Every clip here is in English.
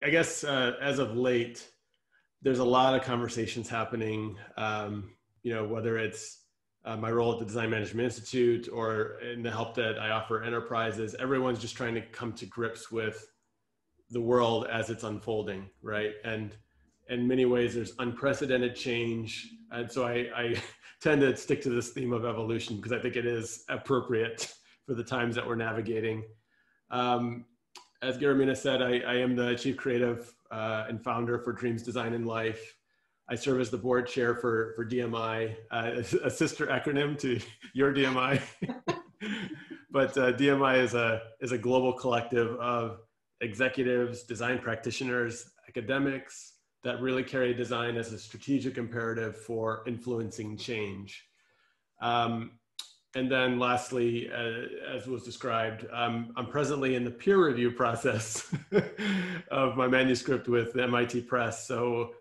I guess as of late, there's a lot of conversations happening, whether it's my role at the Design Management Institute or in the help that I offer enterprises. Everyone's just trying to come to grips with the world as it's unfolding, right? And in many ways, there's unprecedented change. And so I tend to stick to this theme of evolution because I think it is appropriate for the times that we're navigating. As Garamina said, I am the Chief Creative and Founder for Dreams, Design, and Life. I serve as the board chair for DMI, a sister acronym to your DMI. But DMI is a global collective of executives, design practitioners, academics that really carry design as a strategic imperative for influencing change. And then lastly, as was described, I'm presently in the peer review process of my manuscript with the MIT Press. So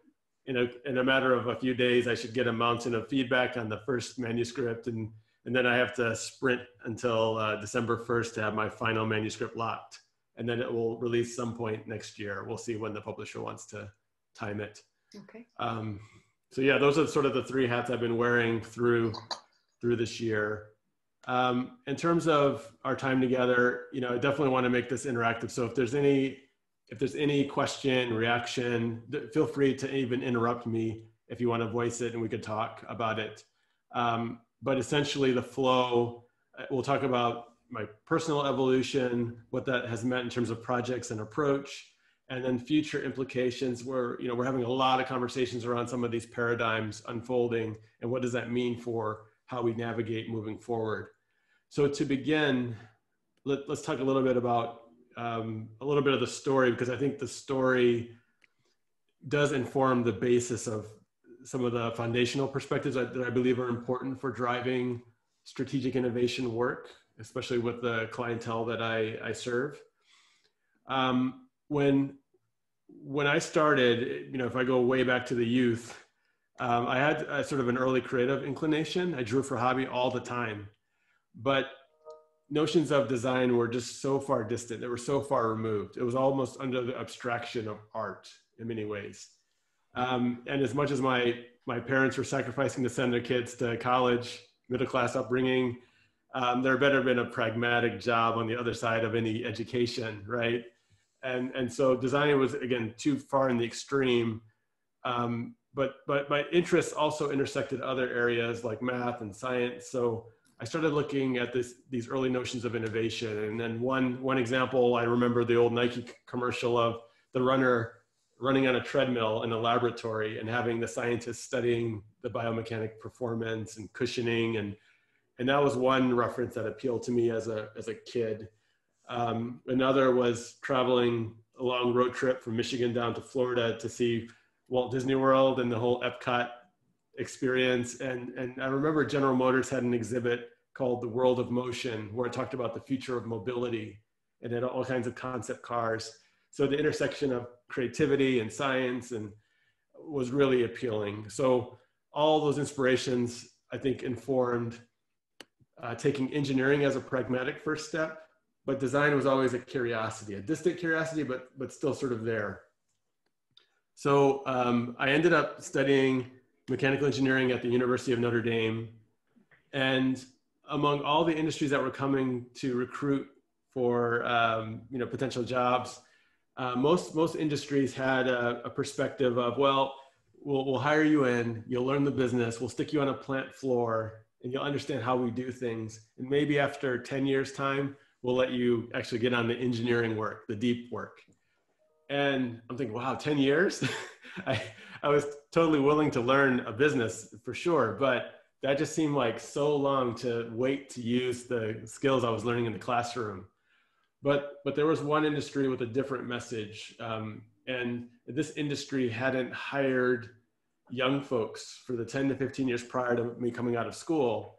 in a matter of a few days, I should get a mountain of feedback on the first manuscript. And then I have to sprint until December 1st to have my final manuscript locked. And then it will release some point next year. We'll see when the publisher wants to time it. Okay. So yeah, those are sort of the three hats I've been wearing through this year. In terms of our time together, I definitely want to make this interactive. So if there's any question, reaction, feel free to even interrupt me if you want to voice it and we could talk about it. But essentially the flow, we'll talk about my personal evolution, what that has meant in terms of projects and approach, and then future implications where, we're having a lot of conversations around some of these paradigms unfolding and what does that mean for how we navigate moving forward. So to begin, let's talk a little bit about a little bit of the story, because I think the story does inform the basis of some of the foundational perspectives that I believe are important for driving strategic innovation work, especially with the clientele that I serve. When I started, if I go way back to the youth, I had a sort of an early creative inclination. I drew for hobby all the time, but notions of design were just so far distant. They were so far removed. It was almost under the abstraction of art in many ways. And as much as my parents were sacrificing to send their kids to college, middle-class upbringing, there better have been a pragmatic job on the other side of any education, right? And so design was, again, too far in the extreme. But my interests also intersected other areas like math and science. So I started looking at these early notions of innovation. And then one example, I remember the old Nike commercial of the runner running on a treadmill in a laboratory and having the scientists studying the biomechanic performance and cushioning. And that was one reference that appealed to me as a kid. Another was traveling a long road trip from Michigan down to Florida to see Walt Disney World and the whole Epcot experience. And I remember General Motors had an exhibit called The World of Motion, where it talked about the future of mobility and had all kinds of concept cars. So the intersection of creativity and science was really appealing. So all those inspirations, I think, informed taking engineering as a pragmatic first step, but design was always a curiosity, a distant curiosity, but still sort of there. So I ended up studying mechanical engineering at the University of Notre Dame. And among all the industries that were coming to recruit for potential jobs, most industries had a perspective of, well, we'll hire you in, you'll learn the business, we'll stick you on a plant floor, and you'll understand how we do things. And maybe after 10 years time, we'll let you actually get on the engineering work, the deep work. And I'm thinking, wow, 10 years? I was totally willing to learn a business for sure, but that just seemed like so long to wait to use the skills I was learning in the classroom. But there was one industry with a different message. And this industry hadn't hired young folks for the 10 to 15 years prior to me coming out of school.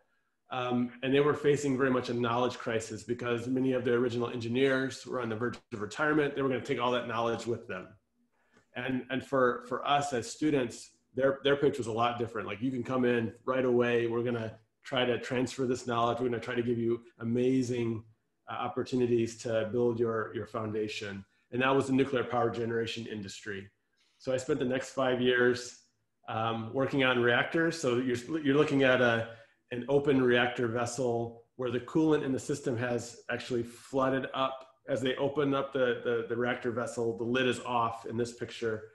And they were facing very much a knowledge crisis because many of the original engineers were on the verge of retirement. They were going to take all that knowledge with them. And for us as students, their pitch was a lot different. Like, you can come in right away. We're going to try to transfer this knowledge. We're going to try to give you amazing opportunities to build your foundation. and that was the nuclear power generation industry. So I spent the next 5 years working on reactors. So you're looking at an open reactor vessel where the coolant in the system has actually flooded up. As they open up the reactor vessel, the lid is off in this picture.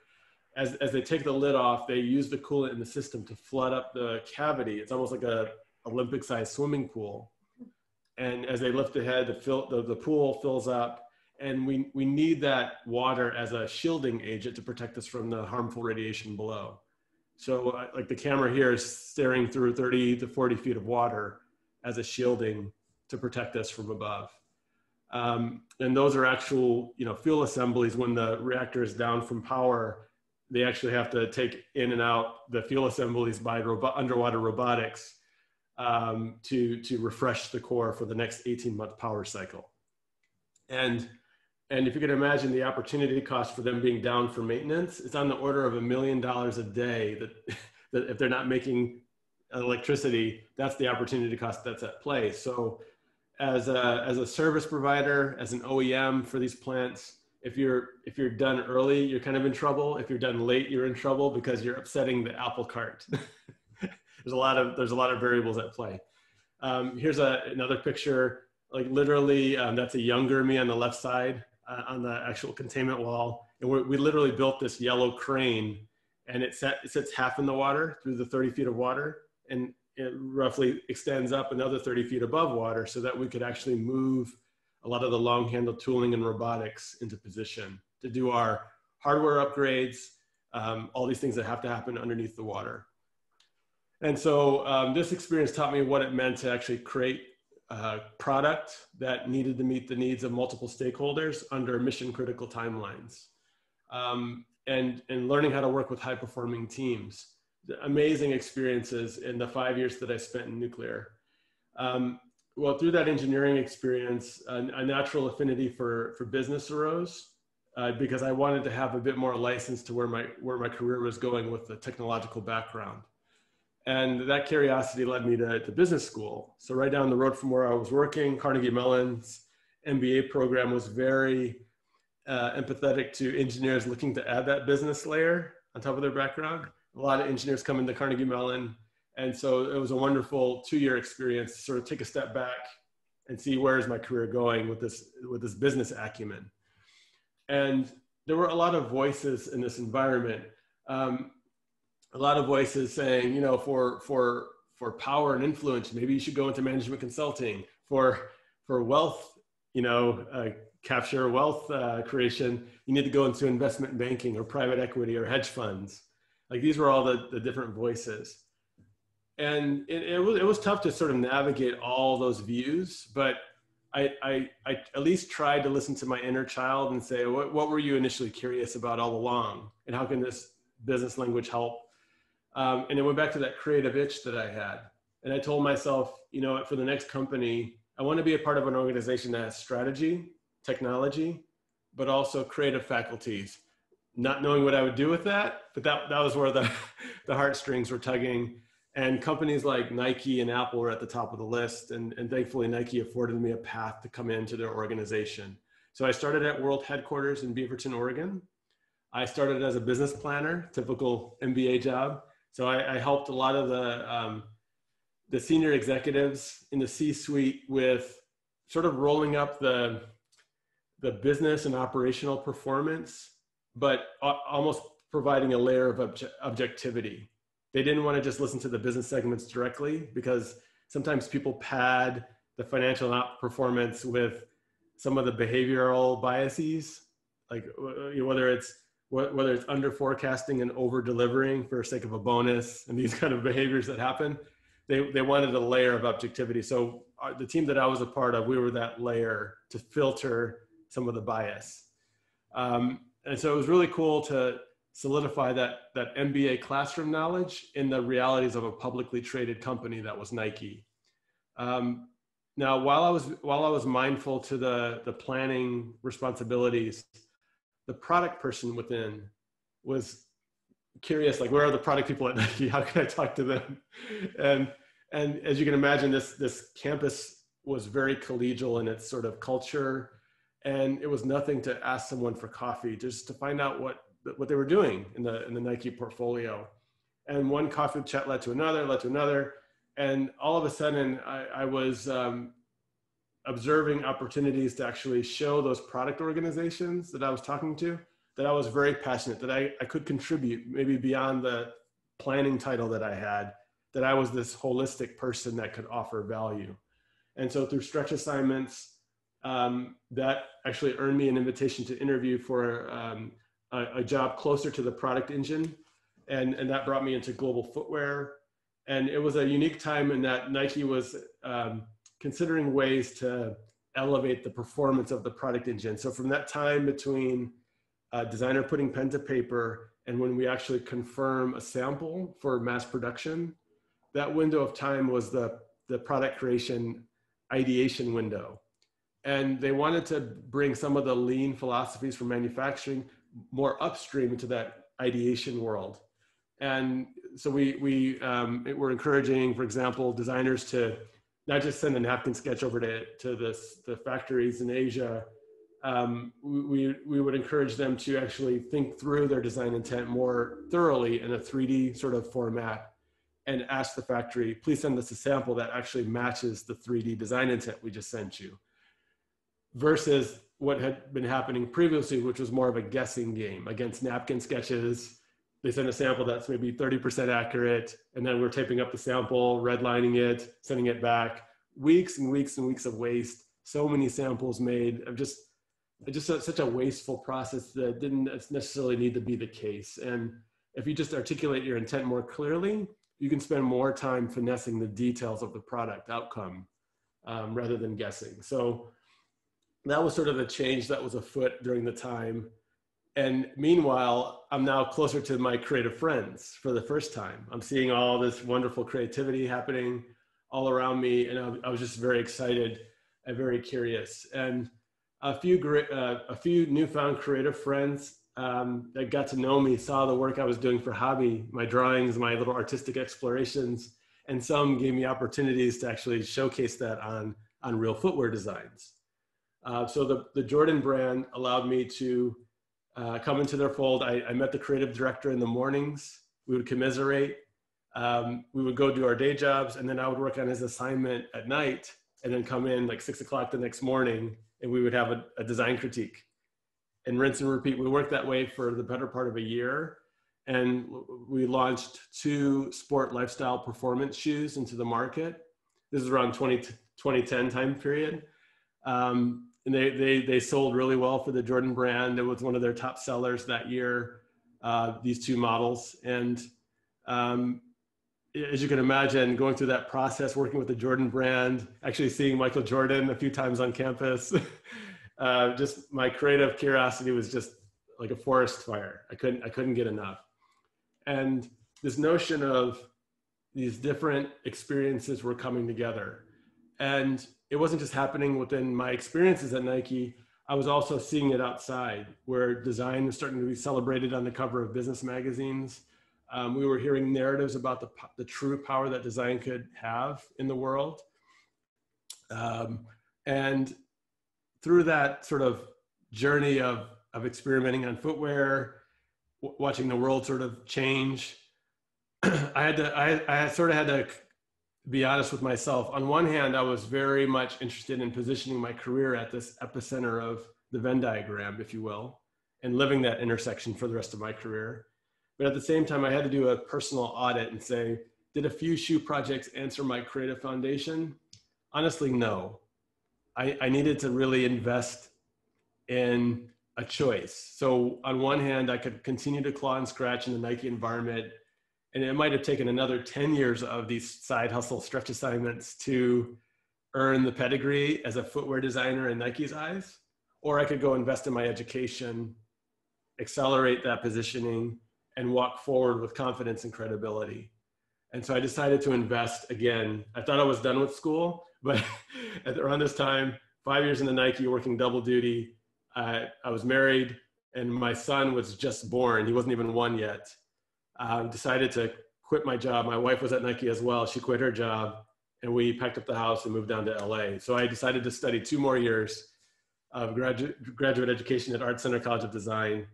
As they take the lid off, they use the coolant in the system to flood up the cavity. It's almost like a Olympic-sized swimming pool. And as they lift the head, the pool fills up. And we need that water as a shielding agent to protect us from the harmful radiation below. So like the camera here is staring through 30 to 40 feet of water as a shielding to protect us from above. And those are actual, fuel assemblies. When the reactor is down from power, they actually have to take in and out the fuel assemblies by underwater robotics to refresh the core for the next 18-month power cycle. And if you can imagine the opportunity cost for them being down for maintenance, it's on the order of $1 million a day that if they're not making electricity, that's the opportunity cost that's at play. So as a service provider, as an OEM for these plants, if you're done early, you're kind of in trouble. If you're done late, you're in trouble because you're upsetting the apple cart. There's a lot of variables at play. Here's another picture, like literally that's a younger me on the left side on the actual containment wall. And we literally built this yellow crane, and it sits half in the water through the 30 feet of water, and it roughly extends up another 30 feet above water so that we could actually move a lot of the long handle tooling and robotics into position to do our hardware upgrades, all these things that have to happen underneath the water. And so this experience taught me what it meant to actually create a product that needed to meet the needs of multiple stakeholders under mission critical timelines. And learning how to work with high performing teams. Amazing experiences in the 5 years that I spent in nuclear. Well, through that engineering experience, a natural affinity for business arose because I wanted to have a bit more license to where my career was going with the technological background. And that curiosity led me to business school. So right down the road from where I was working, Carnegie Mellon's MBA program was very empathetic to engineers looking to add that business layer on top of their background. A lot of engineers come into Carnegie Mellon. And so it was a wonderful 2-year experience to sort of take a step back and see where is my career going with this business acumen. And there were a lot of voices in this environment. A lot of voices saying, for power and influence, maybe you should go into management consulting. For wealth, capture wealth creation, you need to go into investment banking or private equity or hedge funds. Like these were all the different voices. And it was tough to sort of navigate all those views, but I at least tried to listen to my inner child and say, what were you initially curious about all along? And how can this business language help? And it went back to that creative itch that I had. And I told myself, for the next company, I want to be a part of an organization that has strategy, technology, but also creative faculties. Not knowing what I would do with that, but that was where the heartstrings were tugging. And companies like Nike and Apple were at the top of the list. And thankfully, Nike afforded me a path to come into their organization. So I started at World Headquarters in Beaverton, Oregon. I started as a business planner, typical MBA job. So I helped a lot of the senior executives in the C-suite with sort of rolling up the business and operational performance, but almost providing a layer of objectivity. They didn't want to just listen to the business segments directly because sometimes people pad the financial performance with some of the behavioral biases, like whether it's under forecasting and over delivering for the sake of a bonus and these kind of behaviors that happen. They wanted a layer of objectivity. So the team that I was a part of, we were that layer to filter some of the bias. And so it was really cool to solidify that MBA classroom knowledge in the realities of a publicly traded company that was Nike. Now, while I was mindful to the planning responsibilities, the product person within was curious, like, where are the product people at Nike? How can I talk to them? And as you can imagine, this campus was very collegial in its sort of culture. And it was nothing to ask someone for coffee, just to find out what they were doing in the Nike portfolio. And one coffee chat led to another. And all of a sudden I was observing opportunities to actually show those product organizations that I was talking to that I was very passionate, that I could contribute maybe beyond the planning title that I had, that I was this holistic person that could offer value. And so through stretch assignments, that actually earned me an invitation to interview for a job closer to the product engine. And that brought me into global footwear. And it was a unique time in that Nike was considering ways to elevate the performance of the product engine. So from that time between designer putting pen to paper and when we actually confirm a sample for mass production, that window of time was the product creation ideation window. And they wanted to bring some of the lean philosophies from manufacturing more upstream into that ideation world. And so we're encouraging, for example, designers to not just send a napkin sketch over to the factories in Asia. We would encourage them to actually think through their design intent more thoroughly in a 3D sort of format and ask the factory, please send us a sample that actually matches the 3D design intent we just sent you. Versus what had been happening previously, which was more of a guessing game against napkin sketches. They send a sample that's maybe 30% accurate, and then we're taping up the sample, redlining it, sending it back. Weeks and weeks and weeks of waste. So many samples made of just such a wasteful process that didn't necessarily need to be the case. And if you just articulate your intent more clearly, you can spend more time finessing the details of the product outcome rather than guessing. So that was sort of the change that was afoot during the time. And meanwhile, I'm now closer to my creative friends for the first time. I'm seeing all this wonderful creativity happening all around me. And I was just very excited and very curious. And a few newfound creative friends that got to know me saw the work I was doing for hobby, my drawings, my little artistic explorations, and some gave me opportunities to actually showcase that on real footwear designs. So the Jordan brand allowed me to come into their fold. I met the creative director in the mornings. We would commiserate. We would go do our day jobs, and then I would work on his assignment at night, and then come in like 6 o'clock the next morning, and we would have a design critique and rinse and repeat. We worked that way for the better part of a year. And we launched 2 sport lifestyle performance shoes into the market. This is around 2010 time period. And they sold really well for the Jordan brand. It was one of their top sellers that year, these 2 models. And as you can imagine, going through that process, working with the Jordan brand, actually seeing Michael Jordan a few times on campus, just my creative curiosity was just like a forest fire. I couldn't get enough. And this notion of these different experiences were coming together. And it wasn't just happening within my experiences at Nike. I was also seeing it outside, where design was starting to be celebrated on the cover of business magazines. We were hearing narratives about the true power that design could have in the world. And through that sort of journey of experimenting on footwear, watching the world sort of change, I sort of had to be honest with myself. On one hand, I was very much interested in positioning my career at this epicenter of the Venn diagram, if you will, and living that intersection for the rest of my career. But at the same time, I had to do a personal audit and say, did a few shoe projects answer my creative foundation? Honestly, no. I needed to really invest in a choice. So on one hand, I could continue to claw and scratch in the Nike environment, and it might have taken another 10 years of these side hustle stretch assignments to earn the pedigree as a footwear designer in Nike's eyes. Or I could go invest in my education, accelerate that positioning, and walk forward with confidence and credibility. And so I decided to invest again. I thought I was done with school, but around this time, 5 years into Nike, working double duty, I was married, and my son was just born. He wasn't even 1 yet. I decided to quit my job. My wife was at Nike as well. She quit her job, and we packed up the house and moved down to LA. So I decided to study 2 more years of graduate education at Art Center College of Design.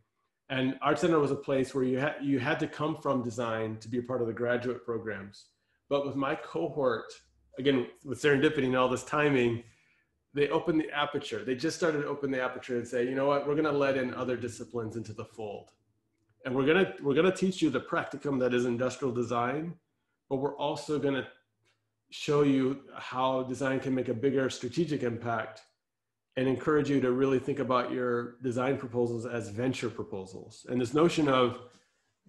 And Art Center was a place where you had to come from design to be a part of the graduate programs. But with my cohort, again, with serendipity and all this timing, they opened the aperture. They just started to open the aperture and say, you know what, we're going to let in other disciplines into the fold. And we're going to teach you the practicum that is industrial design, but we're also going to show you how design can make a bigger strategic impact and encourage you to really think about your design proposals as venture proposals. And this notion of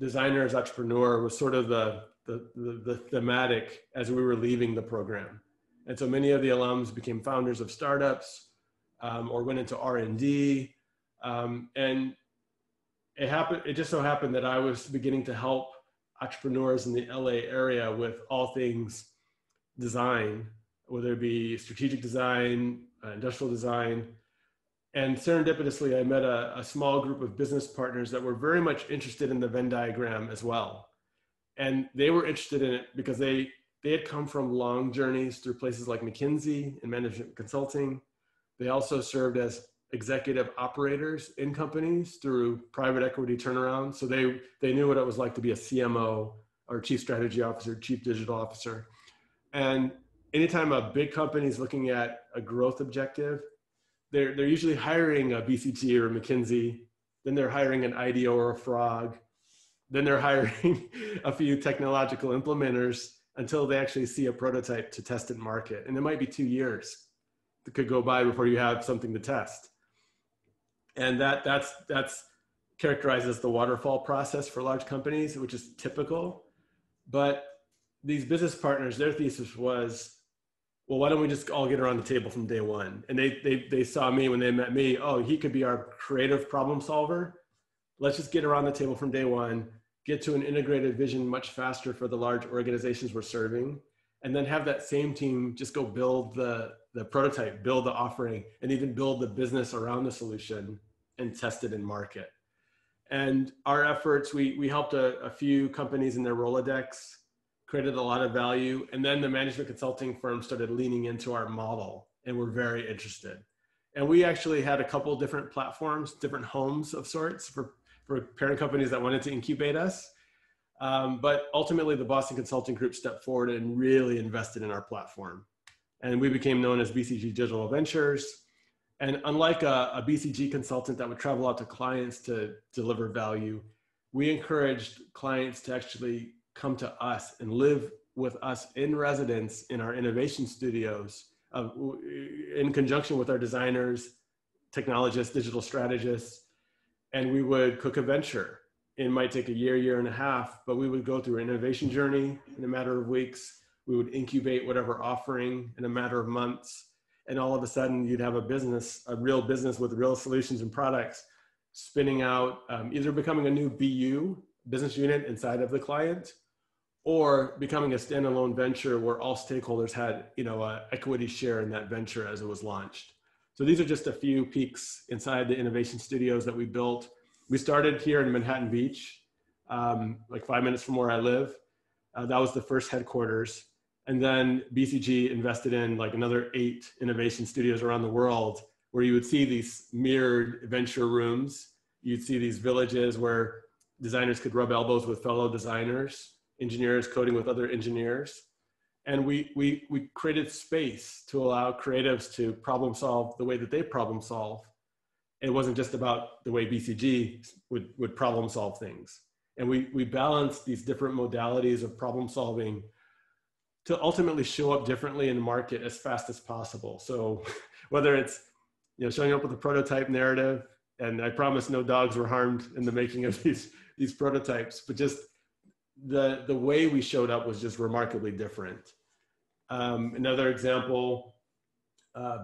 designer as entrepreneur was sort of the thematic as we were leaving the program. And so many of the alums became founders of startups or went into R&D. And it just so happened that I was beginning to help entrepreneurs in the LA area with all things design, whether it be strategic design, industrial design. And serendipitously, I met a small group of business partners that were very much interested in the Venn diagram as well. And they were interested in it because they had come from long journeys through places like McKinsey and management consulting. They also served as executive operators in companies through private equity turnarounds. So they knew what it was like to be a CMO or chief strategy officer, chief digital officer. And anytime a big company is looking at a growth objective, they're usually hiring a BCG or a McKinsey, then they're hiring an IDEO or a Frog, then they're hiring a few technological implementers until they actually see a prototype to test and market. And it might be 2 years that could go by before you have something to test. And that's characterized as the waterfall process for large companies, which is typical. But these business partners, their thesis was, well, why don't we just all get around the table from day one? And they saw me when they met me, oh, he could be our creative problem solver. Let's just get around the table from day one, get to an integrated vision much faster for the large organizations we're serving, and then have that same team just go build the prototype, build the offering, and even build the business around the solution and test it in market. And our efforts, we helped a few companies in their Rolodex, created a lot of value. And then the management consulting firm started leaning into our model and were very interested. And we actually had a couple of different platforms, different homes of sorts for parent companies that wanted to incubate us. But ultimately the Boston Consulting Group stepped forward and really invested in our platform. And we became known as BCG Digital Ventures. And unlike a BCG consultant that would travel out to clients to deliver value, we encouraged clients to actually come to us and live with us in residence in our innovation studios in conjunction with our designers, technologists, digital strategists. And we would cook a venture. It might take a year and a half, but we would go through an innovation journey in a matter of weeks. We would incubate whatever offering in a matter of months. And all of a sudden you'd have a real business with real solutions and products spinning out, either becoming a new BU, business unit inside of the client, or becoming a standalone venture where all stakeholders had, an equity share in that venture as it was launched. So these are just a few peeks inside the innovation studios that we built. We started here in Manhattan Beach, like 5 minutes from where I live. That was the first headquarters. And then BCG invested in like another 8 innovation studios around the world where you would see these mirrored venture rooms. You'd see these villages where designers could rub elbows with fellow designers, engineers coding with other engineers. And we created space to allow creatives to problem solve the way that they problem solve. It wasn't just about the way BCG would problem solve things. And we balanced these different modalities of problem solving to ultimately show up differently in the market as fast as possible. So whether it's showing up with a prototype narrative, and I promise no dogs were harmed in the making of these prototypes, but just the way we showed up was just remarkably different. Another example,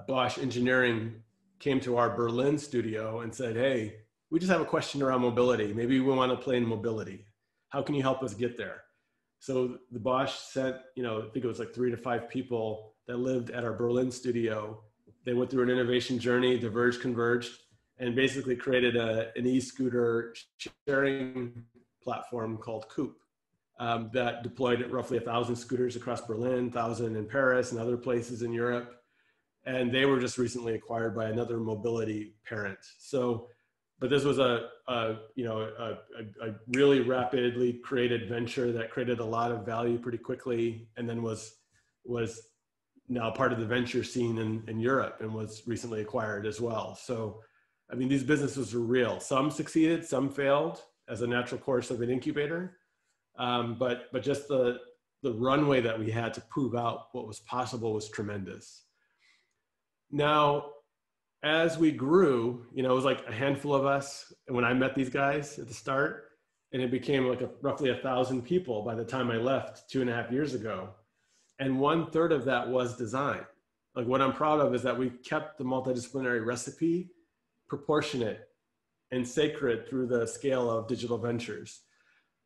Bosch Engineering came to our Berlin studio and said, hey, we just have a question around mobility. Maybe we want to play in mobility. How can you help us get there? So the Bosch sent, I think it was like 3 to 5 people that lived at our Berlin studio. They went through an innovation journey, diverged, converged, and basically created an e-scooter sharing platform called Coupe that deployed roughly 1,000 scooters across Berlin, 1,000 in Paris and other places in Europe. and they were just recently acquired by another mobility parent. So, but this was a really rapidly created venture that created a lot of value pretty quickly, and then was now part of the venture scene in Europe and was recently acquired as well. So, I mean, these businesses are real. Some succeeded, some failed as a natural course of an incubator. But just the runway that we had to prove out what was possible was tremendous. Now, as we grew, it was like a handful of us when I met these guys at the start, and it became like roughly 1,000 people by the time I left 2.5 years ago. And 1/3 of that was design. Like, what I'm proud of is that we kept the multidisciplinary recipe proportionate and sacred through the scale of digital ventures.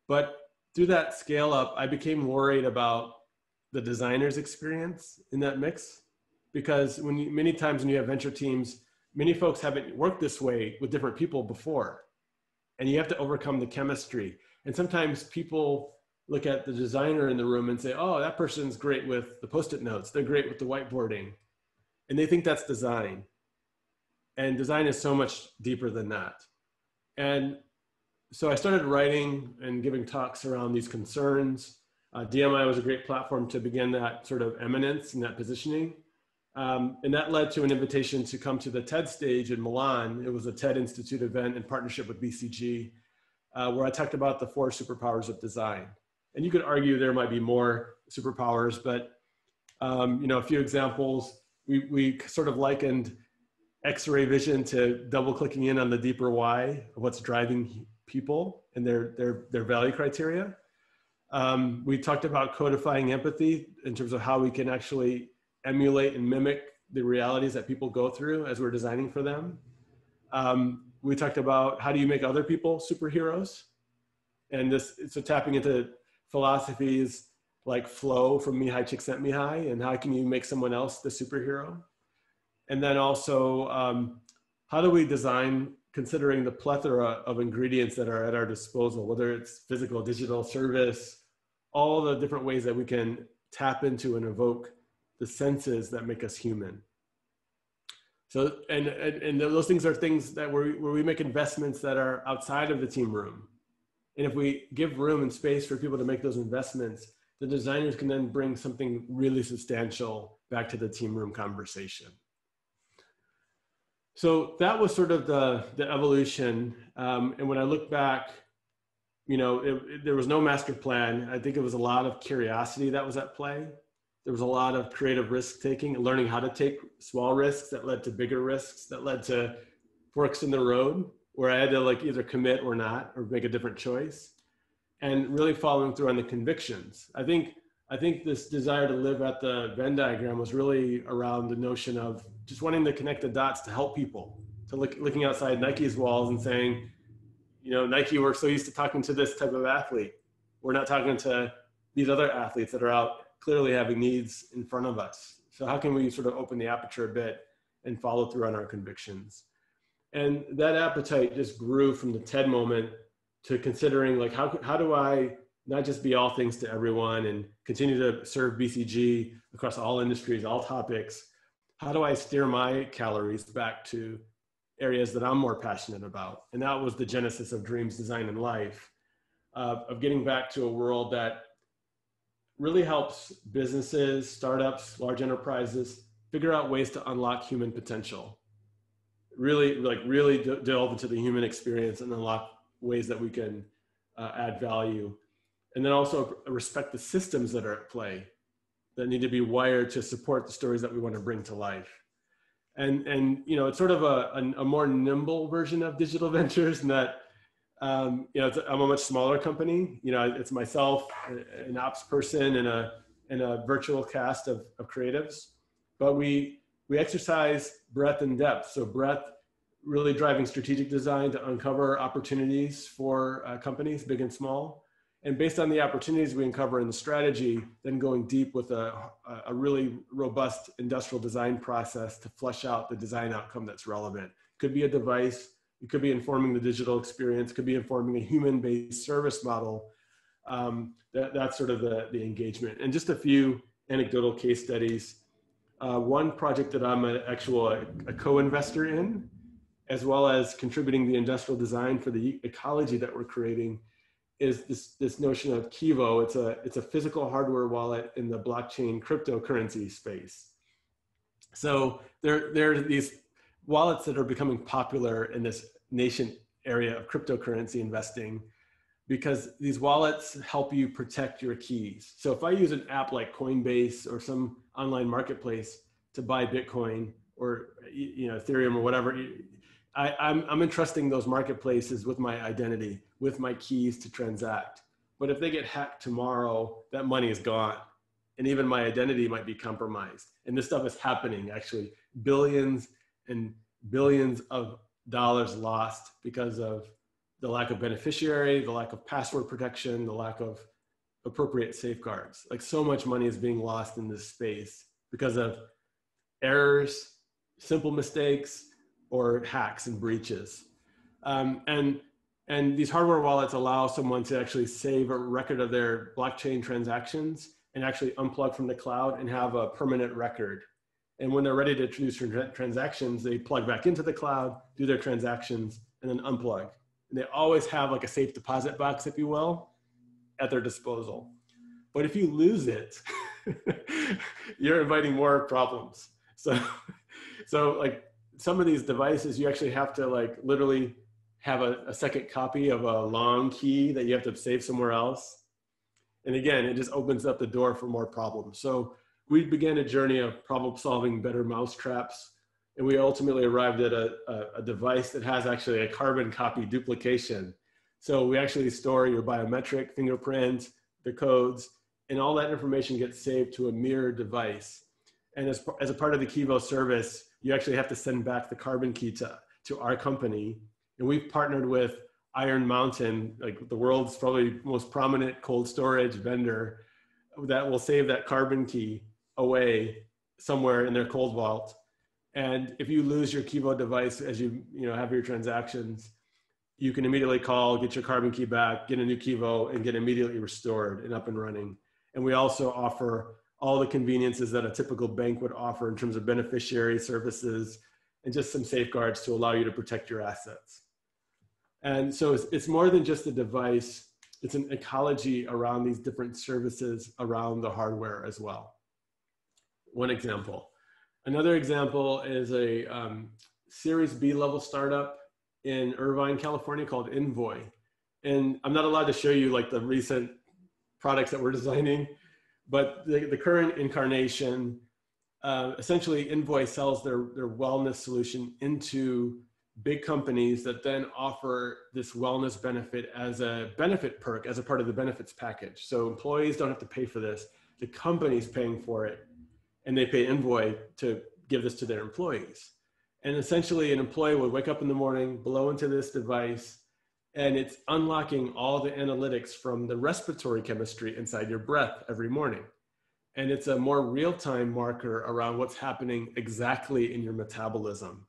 But through that scale up, I became worried about the designer's experience in that mix, because many times when you have venture teams, many folks haven't worked this way with different people before, and you have to overcome the chemistry. And sometimes people look at the designer in the room and say, oh, that person's great with the Post-it notes. They're great with the whiteboarding. And they think that's design. And design is so much deeper than that. And so I started writing and giving talks around these concerns. DMI was a great platform to begin that sort of eminence and that positioning. And that led to an invitation to come to the TED stage in Milan. It was a TED Institute event in partnership with BCG, where I talked about the 4 superpowers of design. And you could argue there might be more superpowers, but a few examples. We sort of likened X-ray vision to double clicking in on the deeper why of what's driving people and their value criteria. We talked about codifying empathy in terms of how we can actually emulate and mimic the realities that people go through as we're designing for them. We talked about how do you make other people superheroes, and so tapping into philosophies like flow from Mihai Csikszentmihalyi, and how can you make someone else the superhero? And then also, how do we design considering the plethora of ingredients that are at our disposal, whether it's physical, digital, service, all the different ways that we can tap into and evoke the senses that make us human. So, and those things are things that where we make investments that are outside of the team room. And if we give room and space for people to make those investments, the designers can then bring something really substantial back to the team room conversation. So that was sort of the evolution. And when I look back, there was no master plan. I think it was a lot of curiosity that was at play. There was a lot of creative risk taking and learning how to take small risks that led to bigger risks, that led to forks in the road where I had to either commit or not, or make a different choice, and really following through on the convictions. I think this desire to live at the Venn diagram was really around the notion of just wanting to connect the dots to help people, to looking outside Nike's walls and saying, Nike, we're so used to talking to this type of athlete. We're not talking to these other athletes that are out clearly having needs in front of us. So how can we sort of open the aperture a bit and follow through on our convictions? And that appetite just grew from the TED moment to considering how do I not just be all things to everyone and continue to serve BCG across all industries, all topics. How do I steer my calories back to areas that I'm more passionate about? And that was the genesis of Dreams, Design, and Life, of getting back to a world that really helps businesses, startups, large enterprises figure out ways to unlock human potential. Really delve into the human experience and unlock ways that we can add value. And then also respect the systems that are at play that need to be wired to support the stories that we want to bring to life. And it's sort of a more nimble version of digital ventures in that, I'm a much smaller company. It's myself, an ops person, and a virtual cast of creatives. But we exercise breadth and depth. So breadth, really driving strategic design to uncover opportunities for companies, big and small. And based on the opportunities we uncover in the strategy, then going deep with a really robust industrial design process to flesh out the design outcome that's relevant. Could be a device, it could be informing the digital experience, could be informing a human-based service model. That's sort of the engagement. And just a few anecdotal case studies. One project that I'm a co-investor in, as well as contributing the industrial design for the ecology that we're creating, is this notion of Kivo. It's a physical hardware wallet in the blockchain cryptocurrency space. So there are these wallets that are becoming popular in this nascent area of cryptocurrency investing, because these wallets help you protect your keys. So if I use an app like Coinbase or some online marketplace to buy Bitcoin or Ethereum or whatever, I'm entrusting those marketplaces with my identity, with my keys to transact. But if they get hacked tomorrow, that money is gone. And even my identity might be compromised. And this stuff is happening, actually. Billions and billions of dollars lost because of the lack of beneficiary, the lack of password protection, the lack of appropriate safeguards. Like, so much money is being lost in this space because of errors, simple mistakes, or hacks and breaches. And these hardware wallets allow someone to actually save a record of their blockchain transactions and actually unplug from the cloud and have a permanent record. And when they're ready to do transactions, they plug back into the cloud, do their transactions, and then unplug. And they always have like a safe deposit box, if you will, at their disposal. But if you lose it, you're inviting more problems. So like some of these devices, you actually have to like literally have a second copy of a long key that you have to save somewhere else. And again, it just opens up the door for more problems. So we began a journey of problem solving better mousetraps. And we ultimately arrived at a device that has actually a carbon copy duplication. So we actually store your biometric fingerprint, the codes, and all that information gets saved to a mirror device. And as a part of the Kivo service, you actually have to send back the carbon key to our company. And we've partnered with Iron Mountain, like the world's probably most prominent cold storage vendor, that will save that carbon key away somewhere in their cold vault. And if you lose your Kivo device as you have your transactions, you can immediately call, get your carbon key back, get a new Kivo, and get immediately restored and up and running. And we also offer all the conveniences that a typical bank would offer in terms of beneficiary services and just some safeguards to allow you to protect your assets. And so it's more than just a device, it's an ecology around these different services around the hardware as well. One example. Another example is a Series B level startup in Irvine, California called Envoy. And I'm not allowed to show you like the recent products that we're designing, but the current incarnation, essentially Envoy sells their wellness solution into big companies that then offer this wellness benefit as a benefit perk, as a part of the benefits package. So employees don't have to pay for this. The company's paying for it, and they pay Envoy to give this to their employees. And essentially an employee would wake up in the morning, blow into this device, and it's unlocking all the analytics from the respiratory chemistry inside your breath every morning. And it's a more real-time marker around what's happening exactly in your metabolism.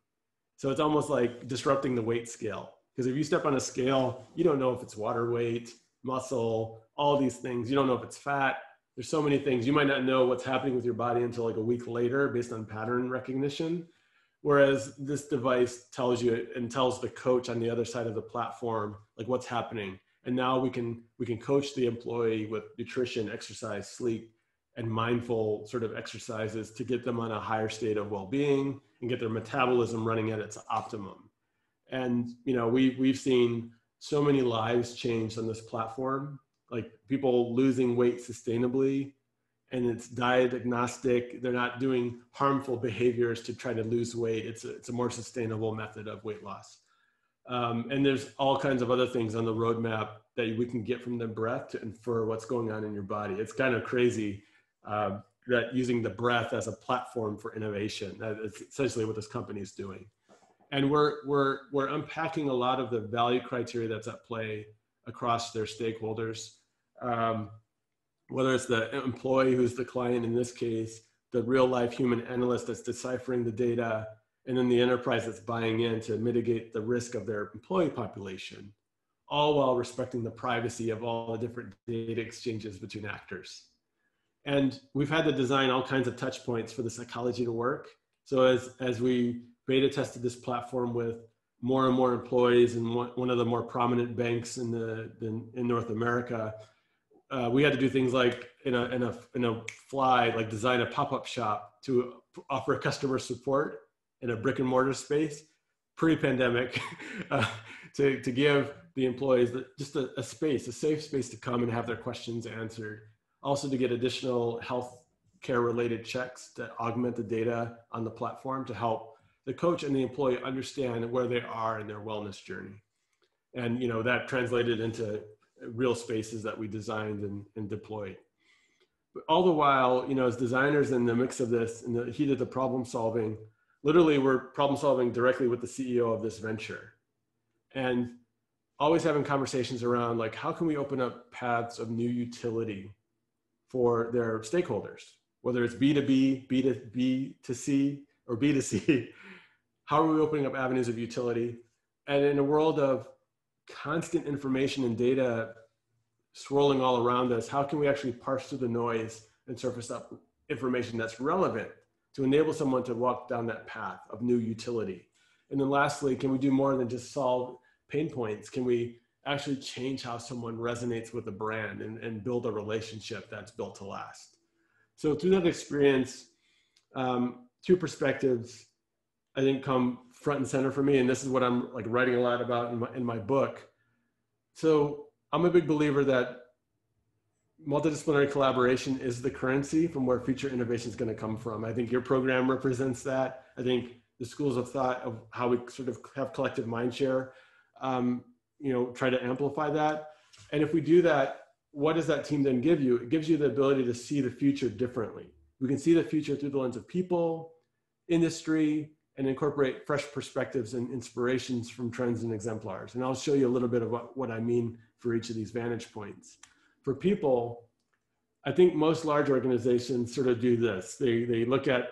So it's almost like disrupting the weight scale. Because if you step on a scale, you don't know if it's water weight, muscle, all these things. You don't know if it's fat. There's so many things. You might not know what's happening with your body until like a week later based on pattern recognition. Whereas this device tells you and tells the coach on the other side of the platform, like what's happening. And now we can coach the employee with nutrition, exercise, sleep, and mindful sort of exercises to get them on a higher state of well-being and get their metabolism running at its optimum. And we've seen so many lives changed on this platform, like people losing weight sustainably, and it's diet agnostic. They're not doing harmful behaviors to try to lose weight. It's a more sustainable method of weight loss. And there's all kinds of other things on the roadmap that we can get from the breath to infer what's going on in your body. It's kind of crazy that using the breath as a platform for innovation. That is essentially what this company is doing. And we're unpacking a lot of the value criteria that's at play across their stakeholders. Whether it's the employee who's the client in this case, the real life human analyst that's deciphering the data, and then the enterprise that's buying in to mitigate the risk of their employee population, all while respecting the privacy of all the different data exchanges between actors. And we've had to design all kinds of touch points for the psychology to work. So as we beta tested this platform with more and more employees and one of the more prominent banks in North America, we had to do things like in a fly, like design a pop-up shop to offer customer support in a brick and mortar space, pre-pandemic, to give the employees just a space, a safe space to come and have their questions answered. Also to get additional health care related checks to augment the data on the platform to help the coach and the employee understand where they are in their wellness journey. And that translated into real spaces that we designed and deployed. But all the while, as designers in the mix of this, in the heat of the problem solving, literally we're problem solving directly with the CEO of this venture. And always having conversations around like, how can we open up paths of new utility for their stakeholders, whether it's B2B, B2C, or B2C. How are we opening up avenues of utility? And in a world of constant information and data swirling all around us, how can we actually parse through the noise and surface up information that's relevant to enable someone to walk down that path of new utility? And then lastly, can we do more than just solve pain points? Can we actually change how someone resonates with a brand and build a relationship that's built to last? So through that experience, two perspectives I think come front and center for me, and this is what I'm like writing a lot about in my book. So I'm a big believer that multidisciplinary collaboration is the currency from where future innovation is going to come from. I think your program represents that. I think the schools of thought of how we sort of have collective mind share, try to amplify that. And if we do that, what does that team then give you? It gives you the ability to see the future differently. We can see the future through the lens of people, industry, and incorporate fresh perspectives and inspirations from trends and exemplars. And I'll show you a little bit of what I mean for each of these vantage points. For people, I think most large organizations sort of do this. They look at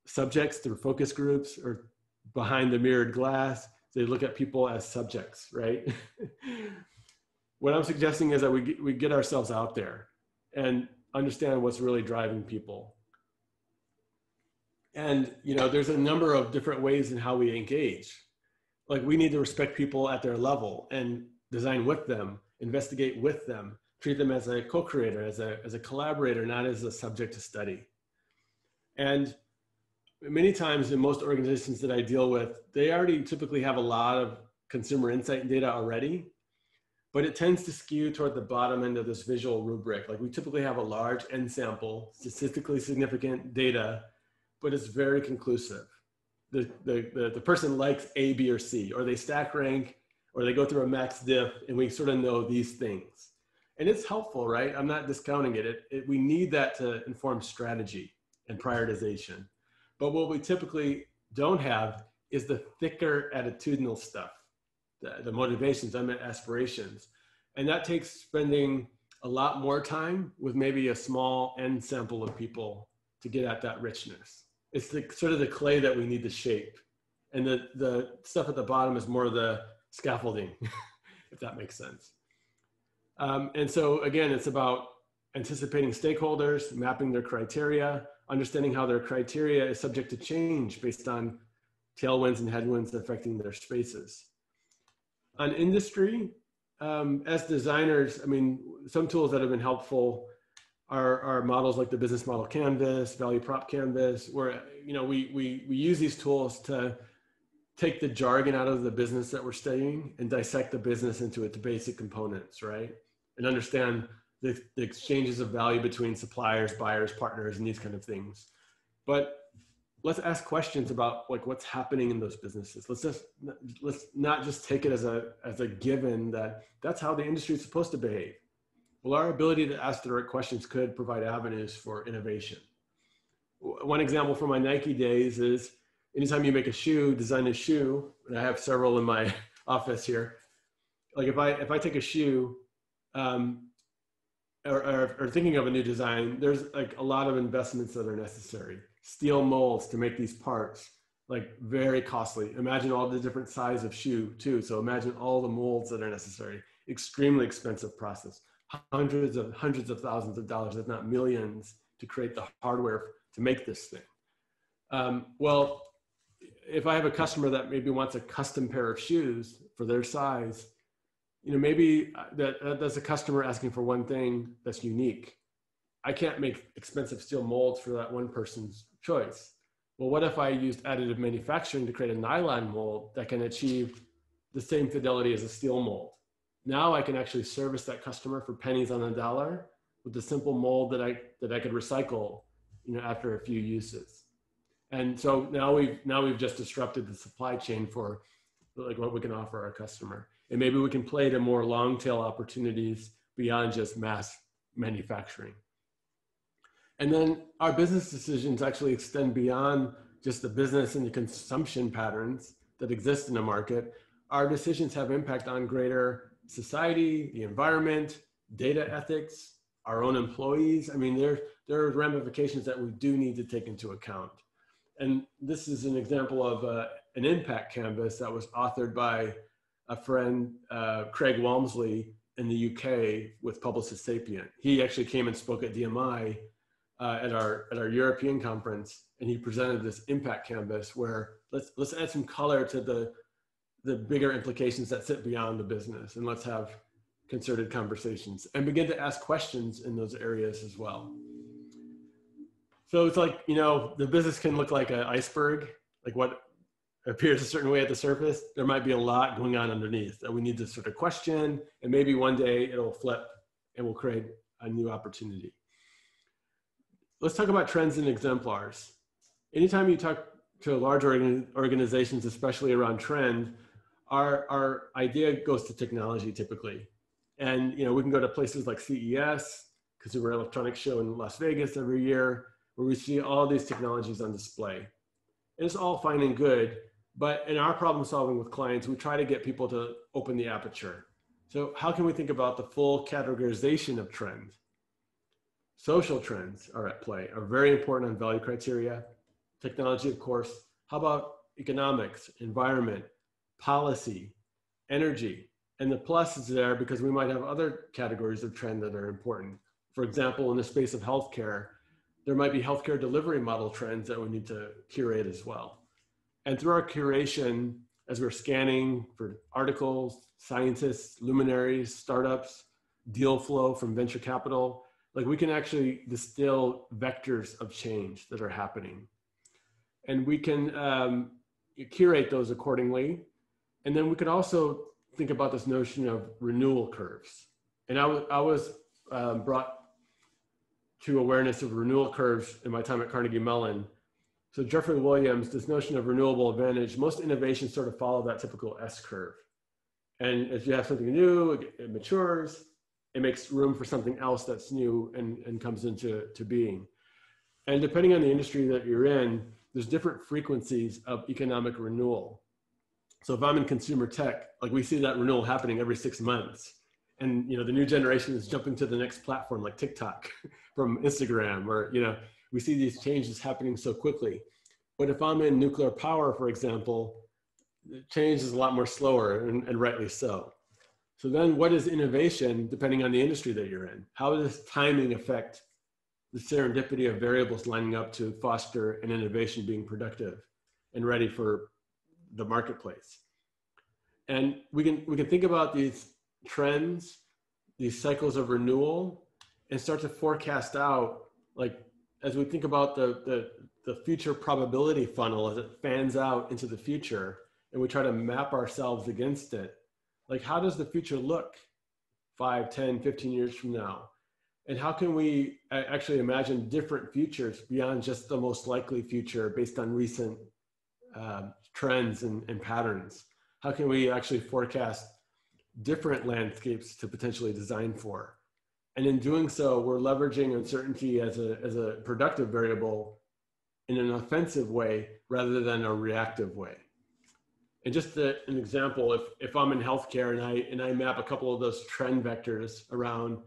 subjects through focus groups or behind the mirrored glass. They look at people as subjects, right? What I'm suggesting is that we get ourselves out there and understand what's really driving people. And there's a number of different ways in how we engage. Like we need to respect people at their level and design with them, investigate with them, treat them as a co-creator, as a collaborator, not as a subject to study. And many times in most organizations that I deal with, they already typically have a lot of consumer insight data already, but it tends to skew toward the bottom end of this visual rubric. Like we typically have a large N sample, statistically significant data, but it's very conclusive. The person likes A, B, or C, or they stack rank, or they go through a max diff, and we sort of know these things. And it's helpful, right? I'm not discounting it. We need that to inform strategy and prioritization. But what we typically don't have is the thicker attitudinal stuff, the motivations, unmet aspirations. And that takes spending a lot more time with maybe a small N sample of people to get at that richness. It's sort of the clay that we need to shape. And the stuff at the bottom is more of the scaffolding, if that makes sense. And so again, it's about anticipating stakeholders, mapping their criteria, understanding how their criteria is subject to change based on tailwinds and headwinds affecting their spaces. On industry, as designers, I mean, some tools that have been helpful are models like the business model canvas, value prop canvas, where we use these tools to take the jargon out of the business that we're studying and dissect the business into its basic components, right? And understand the exchanges of value between suppliers, buyers, partners, and these kind of things. But let's ask questions about like what's happening in those businesses. Let's not just take it as a given that that's how the industry is supposed to behave. Well, our ability to ask the right questions could provide avenues for innovation. One example from my Nike days is anytime you make a shoe, design a shoe, and I have several in my office here. Like if I take a shoe, or thinking of a new design, there's like a lot of investments that are necessary. Steel molds to make these parts, like very costly. Imagine all the different size of shoe too. So imagine all the molds that are necessary. Extremely expensive process. hundreds of thousands of dollars, if not millions, to create the hardware to make this thing. Well, if I have a customer that maybe wants a custom pair of shoes for their size, maybe that's a customer asking for one thing that's unique. I can't make expensive steel molds for that one person's choice. Well, what if I used additive manufacturing to create a nylon mold that can achieve the same fidelity as a steel mold? Now I can actually service that customer for pennies on the dollar with a simple mold that I could recycle, after a few uses. And so now we've just disrupted the supply chain for like what we can offer our customer. And maybe we can play to more long tail opportunities beyond just mass manufacturing. And then our business decisions actually extend beyond just the business and the consumption patterns that exist in the market. Our decisions have impact on greater society, the environment, data ethics, our own employees. I mean, there are ramifications that we do need to take into account. And this is an example of an impact canvas that was authored by a friend, Craig Walmsley, in the UK with Publicis Sapient. He actually came and spoke at DMI at our European conference, and he presented this impact canvas where let's add some color to the bigger implications that sit beyond the business, and let's have concerted conversations and begin to ask questions in those areas as well. So it's like, the business can look like an iceberg, like what appears a certain way at the surface. There might be a lot going on underneath that we need to sort of question, and maybe one day it'll flip and we'll create a new opportunity. Let's talk about trends and exemplars. Anytime you talk to large organizations, especially around trend, our idea goes to technology typically. And we can go to places like CES, Consumer Electronics Show in Las Vegas every year, where we see all these technologies on display. And it's all fine and good, but in our problem solving with clients, we try to get people to open the aperture. So how can we think about the full categorization of trend? Social trends are at play, are very important on value criteria. Technology, of course. How about economics, environment, policy, energy? And the plus is there because we might have other categories of trend that are important. For example, in the space of healthcare, there might be healthcare delivery model trends that we need to curate as well. And through our curation, as we're scanning for articles, scientists, luminaries, startups, deal flow from venture capital, like we can actually distill vectors of change that are happening. And we can curate those accordingly. And then we could also think about this notion of renewal curves. And I was brought to awareness of renewal curves in my time at Carnegie Mellon. So Jeffrey Williams, this notion of renewable advantage, most innovations sort of follow that typical S curve. And as you have something new, it matures, it makes room for something else that's new and comes into being. And depending on the industry that you're in, there's different frequencies of economic renewal. So if I'm in consumer tech, like we see that renewal happening every 6 months. And the new generation is jumping to the next platform like TikTok from Instagram, or we see these changes happening so quickly. But if I'm in nuclear power, for example, the change is a lot more slower, and rightly so. So then what is innovation depending on the industry that you're in? How does timing affect the serendipity of variables lining up to foster an innovation being productive and ready for the marketplace? And we can think about these trends, these cycles of renewal, and start to forecast out, like as we think about the future probability funnel as it fans out into the future, and we try to map ourselves against it. Like, how does the future look 5, 10, 15 years from now? And how can we actually imagine different futures beyond just the most likely future based on recent trends and patterns? How can we actually forecast different landscapes to potentially design for? And in doing so, we're leveraging uncertainty as a productive variable in an offensive way rather than a reactive way. And just an example, if I'm in healthcare and I map a couple of those trend vectors around,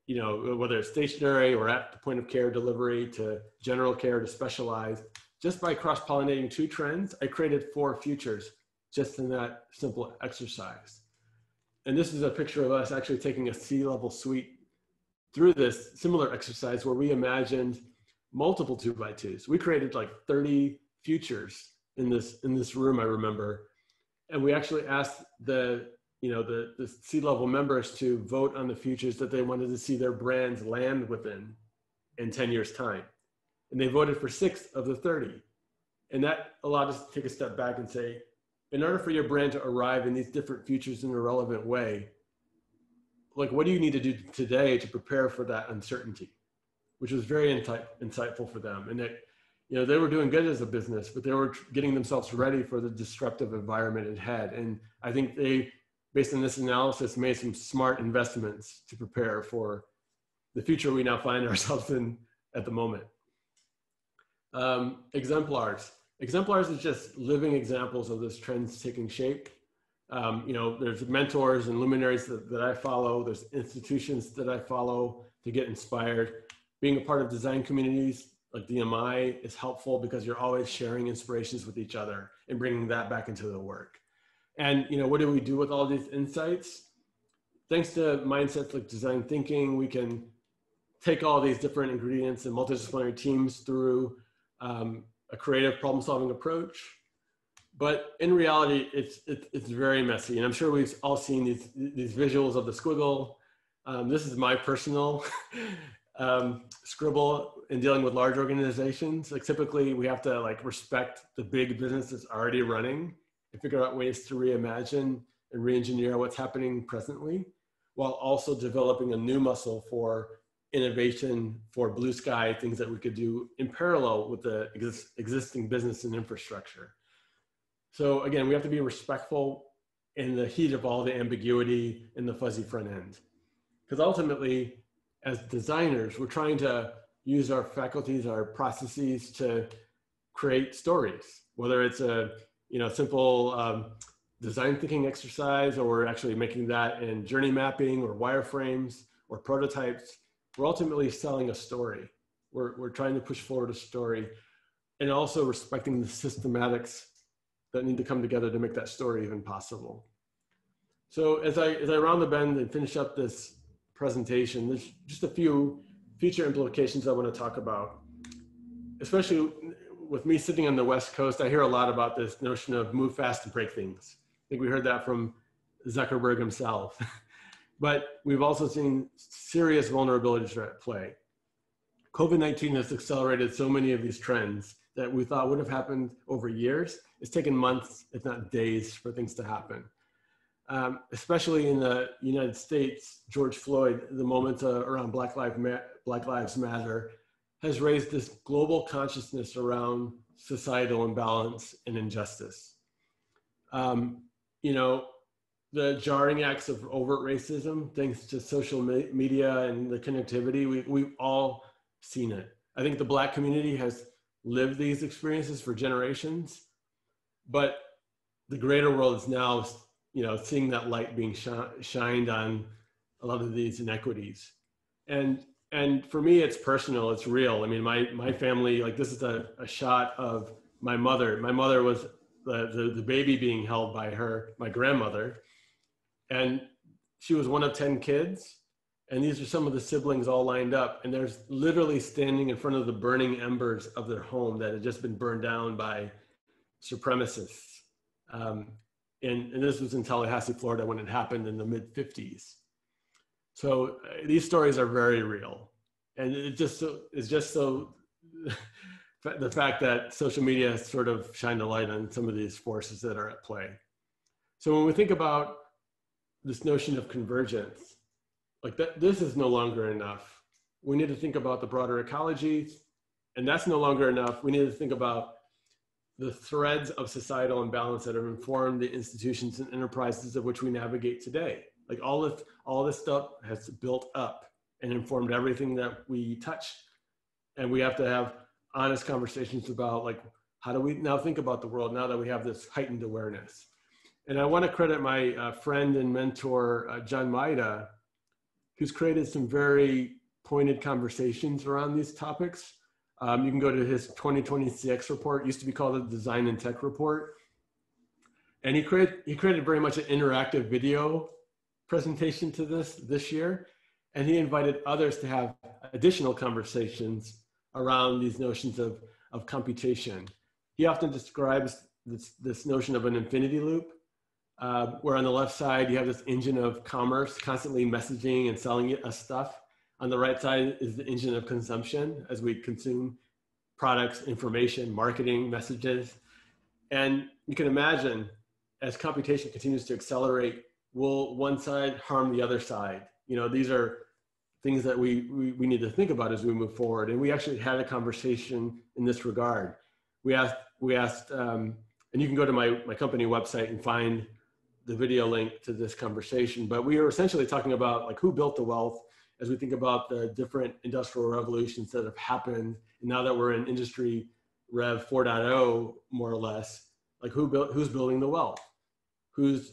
whether it's stationary or at the point of care delivery to general care to specialized, just by cross-pollinating 2 trends, I created 4 futures just in that simple exercise. And this is a picture of us actually taking a C-level suite through this similar exercise where we imagined multiple 2x2s. We created like 30 futures in this room, I remember. And we actually asked the C-level members to vote on the futures that they wanted to see their brands land within in 10 years' time. And they voted for 6 of the 30. And that allowed us to take a step back and say, in order for your brand to arrive in these different futures in a relevant way, like, what do you need to do today to prepare for that uncertainty? Which was very insightful for them. And that, they were doing good as a business, but they were getting themselves ready for the disruptive environment it had. And I think they, based on this analysis, made some smart investments to prepare for the future we now find ourselves in at the moment. Exemplars. Exemplars is just living examples of this trends taking shape. There's mentors and luminaries that I follow. There's institutions that I follow to get inspired. Being a part of design communities like DMI is helpful because you're always sharing inspirations with each other and bringing that back into the work. And, what do we do with all these insights? Thanks to mindsets like design thinking, we can take all these different ingredients and multidisciplinary teams through a creative problem-solving approach. But in reality, it's very messy. And I'm sure we've all seen these visuals of the squiggle. This is my personal scribble in dealing with large organizations. Like, typically we have to respect the big business that's already running and figure out ways to reimagine and re-engineer what's happening presently, while also developing a new muscle for innovation, for blue sky, things that we could do in parallel with the existing business and infrastructure. So again, we have to be respectful in the heat of all the ambiguity in the fuzzy front end. Because ultimately, as designers, we're trying to use our faculties, our processes to create stories, whether it's a simple design thinking exercise, or we're actually making that in journey mapping or wireframes or prototypes. We're ultimately selling a story. We're trying to push forward a story, and also respecting the systematics that need to come together to make that story even possible. So as I round the bend and finish up this presentation, there's just a few future implications I want to talk about. Especially with me sitting on the West Coast, I hear a lot about this notion of move fast and break things. I think we heard that from Zuckerberg himself. But we've also seen serious vulnerabilities at play. COVID-19 has accelerated so many of these trends that we thought would have happened over years. It's taken months, if not days, for things to happen. Especially in the United States, George Floyd, the moment around Black Lives Matter, has raised this global consciousness around societal imbalance and injustice. The jarring acts of overt racism, thanks to social media and the connectivity, we've all seen it. I think the Black community has lived these experiences for generations, but the greater world is now, seeing that light being shined on a lot of these inequities. And for me, it's personal, it's real. I mean, my family, this is a shot of my mother. My mother was the baby being held by my grandmother. And she was one of 10 kids. And these are some of the siblings all lined up. And they're literally standing in front of the burning embers of their home that had just been burned down by supremacists. And this was in Tallahassee, Florida, when it happened in the mid-50s. So these stories are very real. And it's just so the fact that social media has sort of shined a light on some of these forces that are at play. So when we think about this notion of convergence, this is no longer enough. We need to think about the broader ecology, and that's no longer enough. We need to think about the threads of societal imbalance that have informed the institutions and enterprises of which we navigate today. All this stuff has built up and informed everything that we touch. And we have to have honest conversations about how do we now think about the world now that we have this heightened awareness. And I want to credit my friend and mentor, John Maida, who's created some very pointed conversations around these topics. You can go to his 2026 report, used to be called the Design and Tech Report. And he created very much an interactive video presentation to this year, and he invited others to have additional conversations around these notions of computation. He often describes this notion of an infinity loop, where on the left side, you have this engine of commerce constantly messaging and selling us stuff. On the right side is the engine of consumption as we consume products, information, marketing, messages. And you can imagine as computation continues to accelerate, will one side harm the other side? You know, these are things that we need to think about as we move forward. And we actually had a conversation in this regard. We asked, and you can go to my company website and find the video link to this conversation, but we were essentially talking about like who built the wealth as we think about the different industrial revolutions that have happened. And now that we're in industry Rev 4.0, more or less, like who's building the wealth? Who's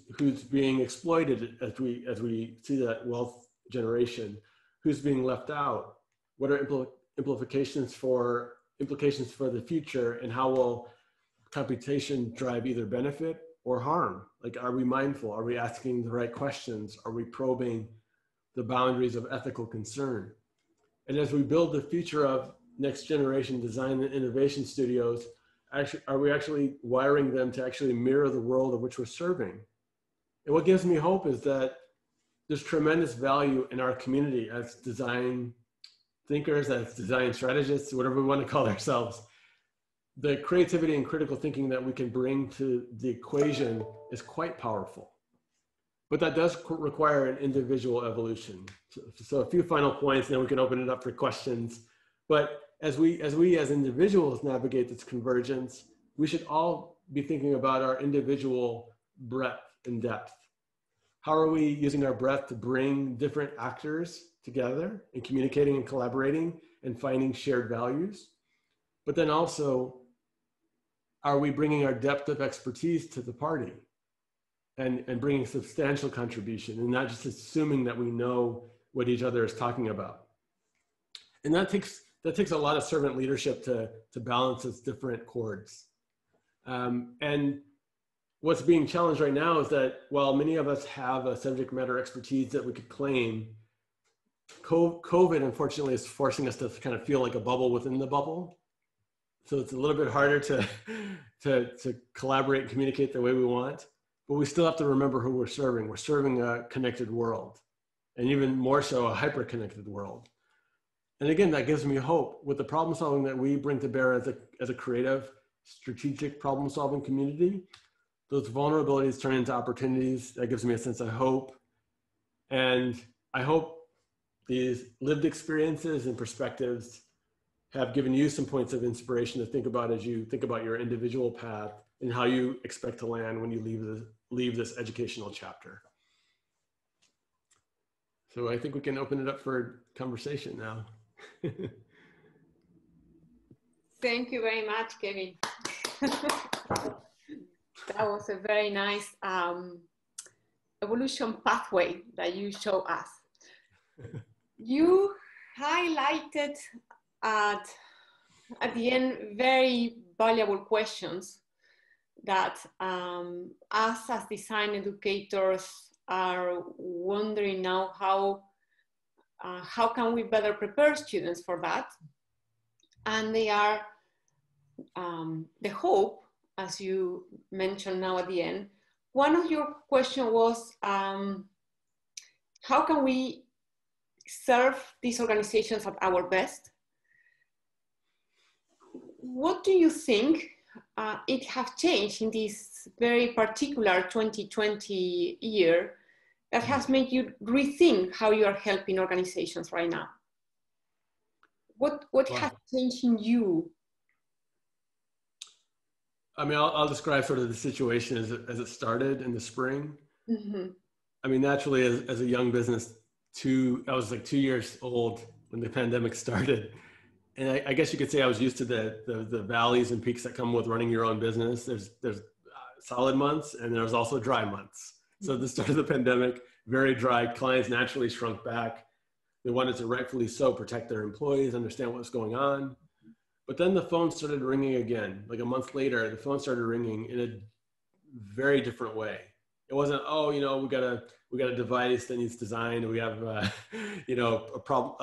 being exploited as we see that wealth generation? Who's being left out? What are implications for the future, and how will computation drive either benefit or harm? Like, are we mindful? Are we asking the right questions? Are we probing the boundaries of ethical concern? And as we build the future of next generation design and innovation studios, are we actually wiring them to actually mirror the world of which we're serving? And what gives me hope is that there's tremendous value in our community as design thinkers, as design strategists, whatever we want to call ourselves. The creativity and critical thinking that we can bring to the equation is quite powerful. But that does require an individual evolution. So a few final points, and then we can open it up for questions. But as we as individuals navigate this convergence, we should all be thinking about our individual breadth and depth. How are we using our breadth to bring different actors together and communicating and collaborating and finding shared values? But then also, are we bringing our depth of expertise to the party and bringing substantial contribution and not just assuming that we know what each other is talking about? And that takes a lot of servant leadership to balance its different chords. And what's being challenged right now is that while many of us have a subject matter expertise that we could claim, COVID unfortunately is forcing us to kind of feel like a bubble within the bubble. So it's a little bit harder to collaborate and communicate the way we want, but we still have to remember who we're serving. We're serving a connected world, and even more so a hyper-connected world. And again, that gives me hope with the problem solving that we bring to bear as a creative, strategic problem solving community. Those vulnerabilities turn into opportunities. That gives me a sense of hope. And I hope these lived experiences and perspectives have given you some points of inspiration to think about as you think about your individual path and how you expect to land when you leave this educational chapter. So I think we can open it up for conversation now. Thank you very much, Kevin. That was a very nice evolution pathway that you show us. You highlighted at the end very valuable questions that us as design educators are wondering now how can we better prepare students for that? And they are the hope, as you mentioned now at the end. One of your questions was, how can we serve these organizations at our best? What do you think it has changed in this very particular 2020 year that has made you rethink how you are helping organizations right now? What has changed in you? I mean, I'll describe sort of the situation as it started in the spring. Mm-hmm. I mean, naturally, as a young business, I was like 2 years old when the pandemic started. And I guess you could say I was used to the valleys and peaks that come with running your own business. There's solid months, and there's also dry months. So at the start of the pandemic, very dry. Clients naturally shrunk back. They wanted to, rightfully so, protect their employees, understand what was going on. But then the phone started ringing again. Like a month later, the phone started ringing in a very different way. It wasn't, oh, we got a device that needs design, and we have, a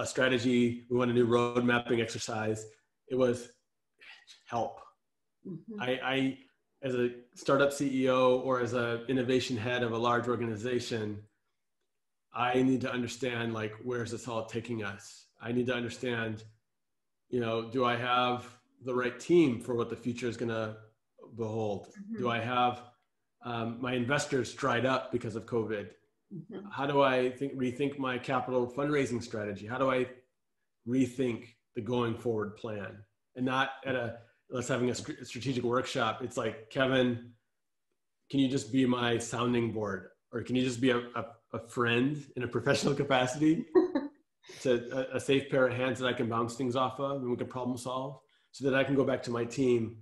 strategy. We want a new road mapping exercise. It was help. Mm-hmm. I, as a startup CEO or as an innovation head of a large organization, I need to understand, like, where's this all taking us? I need to understand, do I have the right team for what the future is going to behold? Mm-hmm. Do I have my investors dried up because of COVID? Mm-hmm. How do I rethink my capital fundraising strategy? How do I rethink the going forward plan? And not let's having a strategic workshop. It's like, Kevin, can you just be my sounding board? Or can you just be a friend in a professional capacity? It's a safe pair of hands that I can bounce things off of, and we can problem solve, so that I can go back to my team,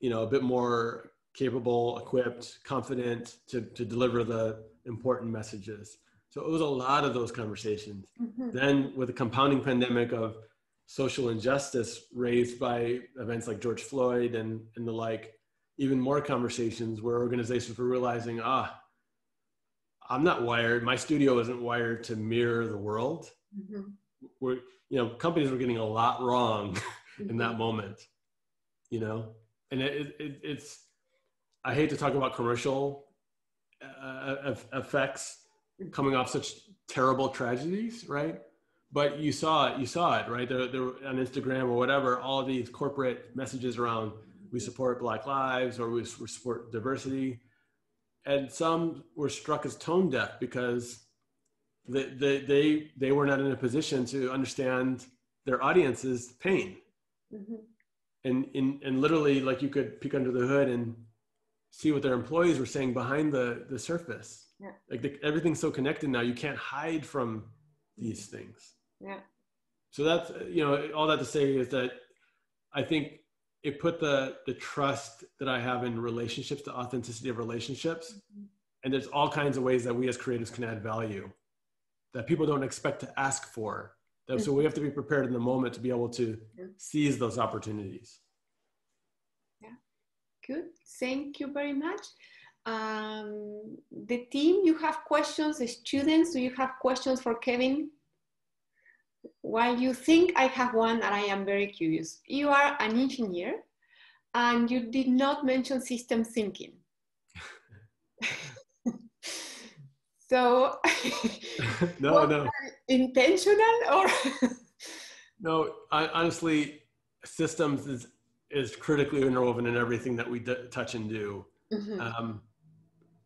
a bit more capable, equipped, confident to deliver the important messages. So it was a lot of those conversations. Mm-hmm. Then with the compounding pandemic of social injustice raised by events like George Floyd and the like, even more conversations where organizations were realizing, I'm not wired, my studio isn't wired to mirror the world. Mm-hmm. Companies were getting a lot wrong mm-hmm. in that moment, and it's, I hate to talk about commercial effects coming off such terrible tragedies, right? But you saw it, right? There on Instagram or whatever, all of these corporate messages around, we support Black lives, or we support diversity. And some were struck as tone deaf because they were not in a position to understand their audience's pain. Mm-hmm. And literally, like, you could peek under the hood and see what their employees were saying behind the surface. Yeah. Like, everything's so connected now, you can't hide from these things. Yeah. So that's, all that to say is that I think it put the trust that I have in relationships, the authenticity of relationships. Mm-hmm. And there's all kinds of ways that we as creatives can add value that people don't expect to ask for. Mm-hmm. So we have to be prepared in the moment to be able to seize those opportunities. Yeah, good. Thank you very much. The team, you have questions? The students, do you have questions for Kevin? While you think, I have one, and I am very curious. You are an engineer, and you did not mention system thinking. So, no, intentional or? No, honestly, systems is critically interwoven in everything that we touch and do. Mm-hmm.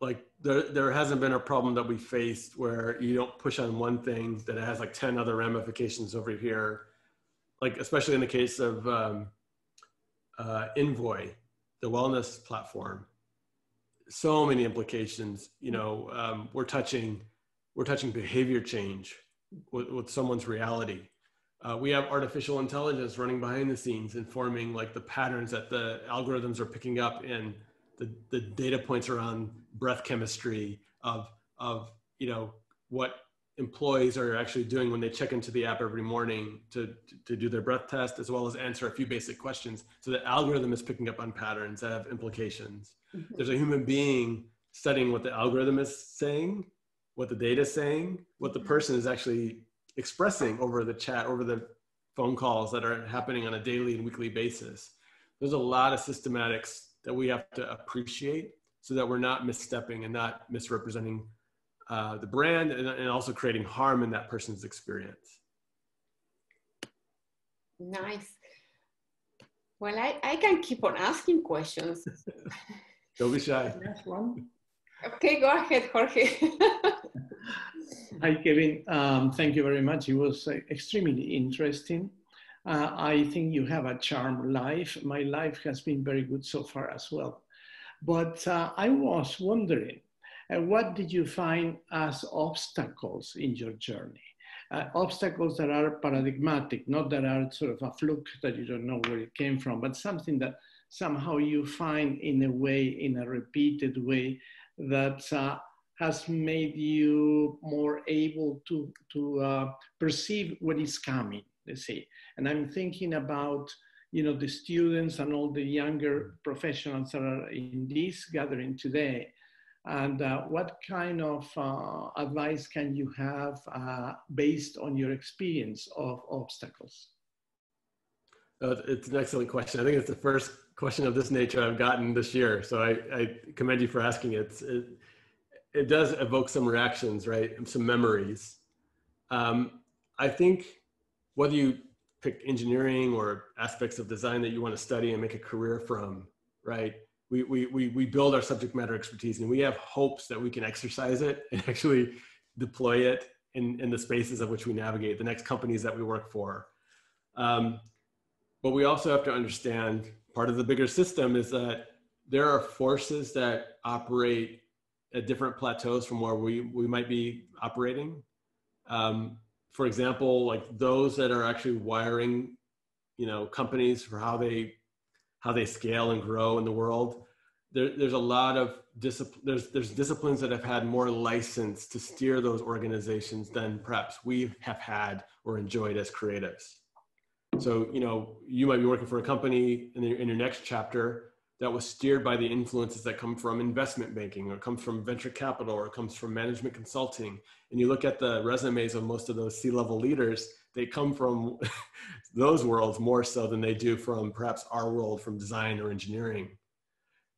Like, there hasn't been a problem that we faced where you don't push on one thing that it has like 10 other ramifications over here. Like, especially in the case of Envoy, the wellness platform, so many implications. We're touching behavior change with someone's reality. We have artificial intelligence running behind the scenes, informing, like, the patterns that the algorithms are picking up in the data points around breath chemistry of what employees are actually doing when they check into the app every morning to do their breath test, as well as answer a few basic questions. So the algorithm is picking up on patterns that have implications. Mm-hmm. There's a human being studying what the algorithm is saying, what the data is saying, what the person is actually expressing over the chat, over the phone calls that are happening on a daily and weekly basis. There's a lot of systematics that we have to appreciate so that we're not misstepping and not misrepresenting the brand, and also creating harm in that person's experience. Nice. Well, I can keep on asking questions. Don't be shy. Next one. Okay, go ahead, Jorge. Hi, Kevin. Thank you very much. It was extremely interesting. I think you have a charmed life. My life has been very good so far as well. But I was wondering, what did you find as obstacles in your journey? Obstacles that are paradigmatic, not that are sort of a fluke that you don't know where it came from, but something that somehow you find in a way, in a repeated way, that has made you more able to perceive what is coming, let's say. And I'm thinking about, the students and all the younger professionals that are in this gathering today. And what kind of advice can you have based on your experience of obstacles? It's an excellent question. I think it's the first question of this nature I've gotten this year. So I commend you for asking it. It does evoke some reactions, right? And some memories. I think whether you pick engineering or aspects of design that you want to study and make a career from, right? We build our subject matter expertise, and we have hopes that we can exercise it and actually deploy it in the spaces of which we navigate, the next companies that we work for. But we also have to understand part of the bigger system is that there are forces that operate at different plateaus from where we might be operating. For example, like those that are actually wiring, companies for how they scale and grow in the world. There's a lot of there's disciplines that have had more license to steer those organizations than perhaps we have had or enjoyed as creatives. So, you might be working for a company in your next chapter that was steered by the influences that come from investment banking, or comes from venture capital, or comes from management consulting. And you look at the resumes of most of those C-level leaders, they come from those worlds more so than they do from perhaps our world, from design or engineering.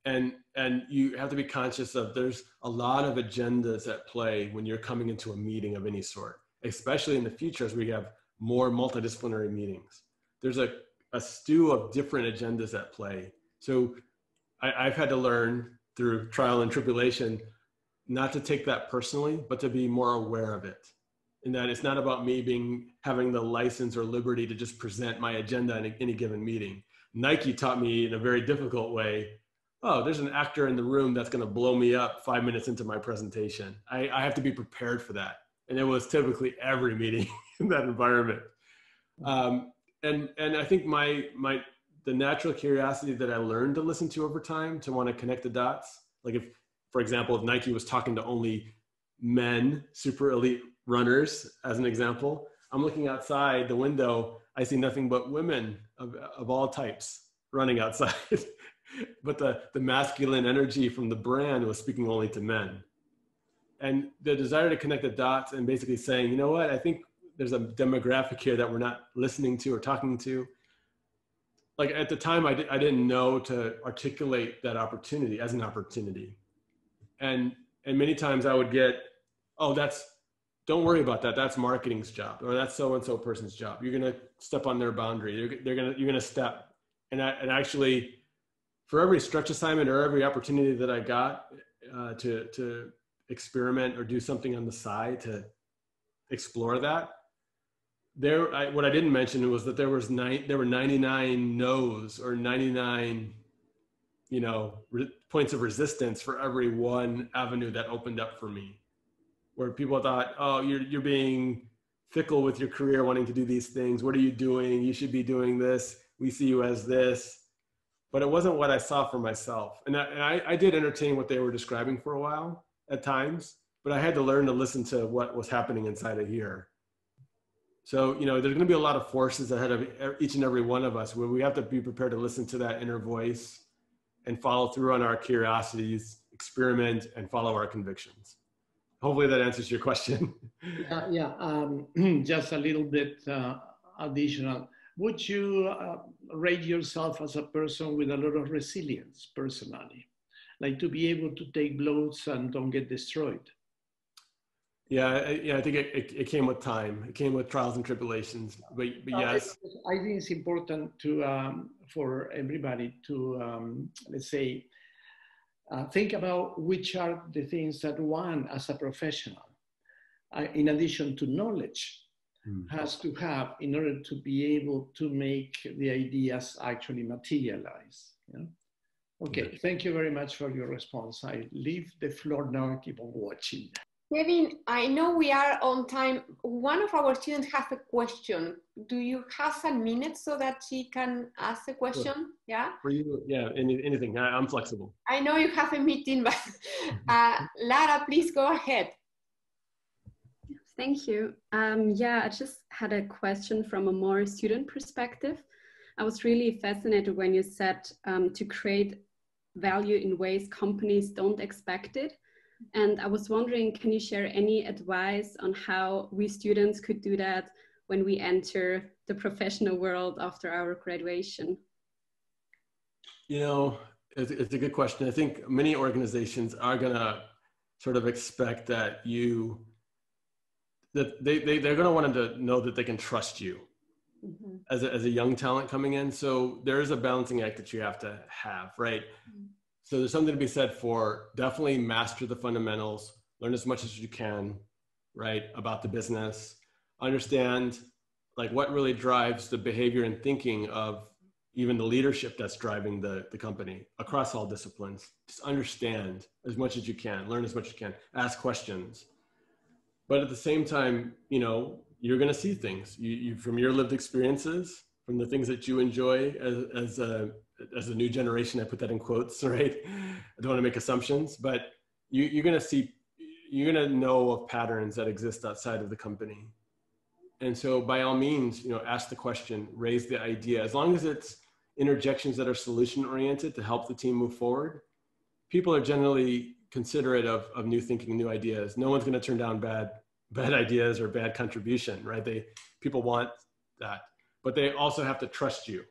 And you have to be conscious of there's a lot of agendas at play when you're coming into a meeting of any sort, especially in the future as we have more multidisciplinary meetings. There's a stew of different agendas at play. So I've had to learn through trial and tribulation not to take that personally, but to be more aware of it. And that it's not about me having the license or liberty to just present my agenda in any given meeting. Nike taught me in a very difficult way, oh, there's an actor in the room that's going to blow me up 5 minutes into my presentation. I have to be prepared for that. And it was typically every meeting in that environment. And I think the natural curiosity that I learned to listen to over time, to want to connect the dots. Like if, for example, if Nike was talking to only men, super elite runners, as an example, I'm looking outside the window, I see nothing but women of all types running outside. But the masculine energy from the brand was speaking only to men. And the desire to connect the dots and basically saying, you know what, I think there's a demographic here that we're not listening to or talking to. Like at the time, I didn't know to articulate that opportunity as an opportunity. And many times I would get, oh, don't worry about that. That's marketing's job, or that's so-and-so person's job. You're going to step on their boundary. You're going to step. And actually, for every stretch assignment or every opportunity that I got to experiment or do something on the side to explore that, what I didn't mention was that there were 99 no's or 99, points of resistance for every one avenue that opened up for me, where people thought, oh, you're being fickle with your career, wanting to do these things. What are you doing? You should be doing this. We see you as this. But it wasn't what I saw for myself. And I did entertain what they were describing for a while at times, but I had to learn to listen to what was happening inside of here. So, there's going to be a lot of forces ahead of each and every one of us, where we have to be prepared to listen to that inner voice and follow through on our curiosities, experiment, and follow our convictions. Hopefully that answers your question. Just a little bit additional. Would you rate yourself as a person with a lot of resilience personally, like to be able to take blows and don't get destroyed? Yeah, I think it came with time. It came with trials and tribulations. But yes, I think it's important for everybody to let's say think about which are the things that one as a professional, in addition to knowledge, has to have in order to be able to make the ideas actually materialize. Yeah? Okay, thank you very much for your response. I leave the floor now and keep on watching. Kevin, I know we are on time. One of our students has a question. Do you have some minutes so that she can ask a question? Sure. Yeah? For you, yeah, anything. I'm flexible. I know you have a meeting, but Lara, please go ahead. Thank you. I just had a question from a more student perspective. I was really fascinated when you said to create value in ways companies don't expect it. And I was wondering, can you share any advice on how we students could do that when we enter the professional world after our graduation? You know, it's a good question. I think many organizations are going to sort of expect that they're going to want to know that they can trust you as a young talent coming in. So there is a balancing act that you have to have, right? So there's something to be said for definitely master the fundamentals, learn as much as you can, right, about the business, understand like what really drives the behavior and thinking of even the leadership that's driving the company across all disciplines. Just understand as much as you can, learn as much as you can, ask questions. But at the same time, you know, you're going to see things you from your lived experiences, from the things that you enjoy as a new generation. I put that in quotes, right? I don't want to make assumptions, but you're going to know of patterns that exist outside of the company. And so by all means, you know, ask the question, raise the idea. As long as it's interjections that are solution oriented to help the team move forward, people are generally considerate of new thinking, new ideas. No one's going to turn down bad ideas or bad contribution, right? People want that, but they also have to trust you.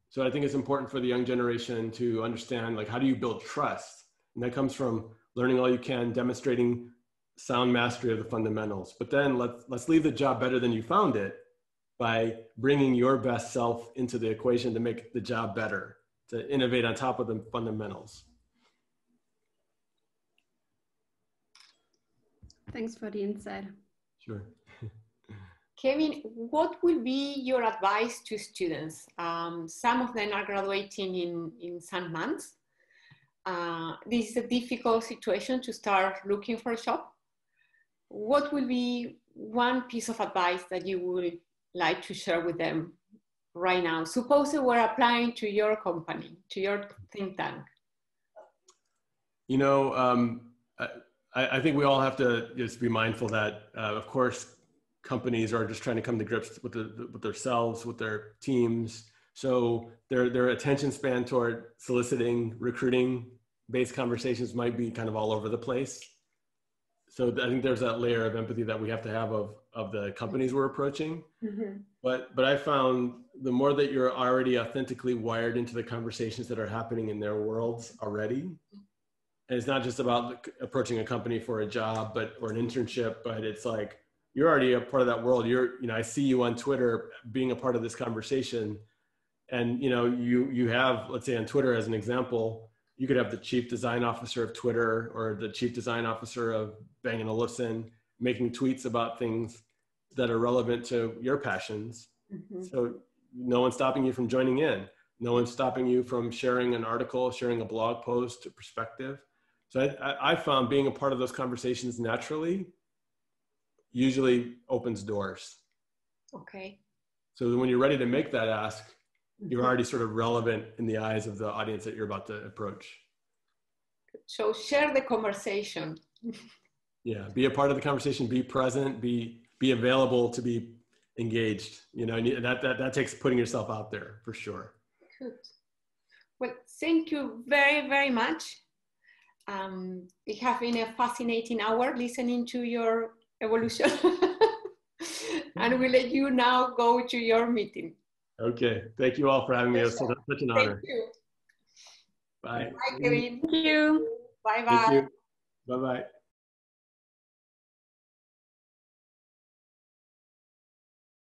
So I think it's important for the young generation to understand, like, how do you build trust? And that comes from learning all you can, demonstrating sound mastery of the fundamentals. But then let's leave the job better than you found it by bringing your best self into the equation to make the job better, to innovate on top of the fundamentals. Thanks for the insight. Sure. Kevin, what will be your advice to students? Some of them are graduating in some months. This is a difficult situation to start looking for a job. What will be one piece of advice that you would like to share with them right now? Suppose they were applying to your company, to your think tank. You know, I think we all have to just be mindful that, of course, companies are just trying to come to grips with themselves, with their teams. So their attention span toward soliciting, recruiting-based conversations might be kind of all over the place. So I think there's that layer of empathy that we have to have of the companies we're approaching. But I found the more that you're already authentically wired into the conversations that are happening in their worlds already, and it's not just about approaching a company for a job, or an internship, but it's like, you're already a part of that world. I see you on Twitter being a part of this conversation. And, you know, you have, let's say on Twitter as an example, you could have the chief design officer of Twitter or the chief design officer of Bang & Olufsen making tweets about things that are relevant to your passions. So no one's stopping you from joining in. No one's stopping you from sharing an article, sharing a blog post, a perspective. So I found being a part of those conversations naturally usually opens doors. Okay. So when you're ready to make that ask, you're already sort of relevant in the eyes of the audience that you're about to approach. So share the conversation. Yeah, be a part of the conversation, be present, be available to be engaged. You know, and that takes putting yourself out there for sure. Good. Well, thank you very, very much. It has been a fascinating hour listening to your evolution. And we'll let you now go to your meeting. Okay. Thank you all for having me. It was such an honor. Thank you. Bye. Bye, Kevin. Thank you. Bye-bye. Thank you. Bye-bye.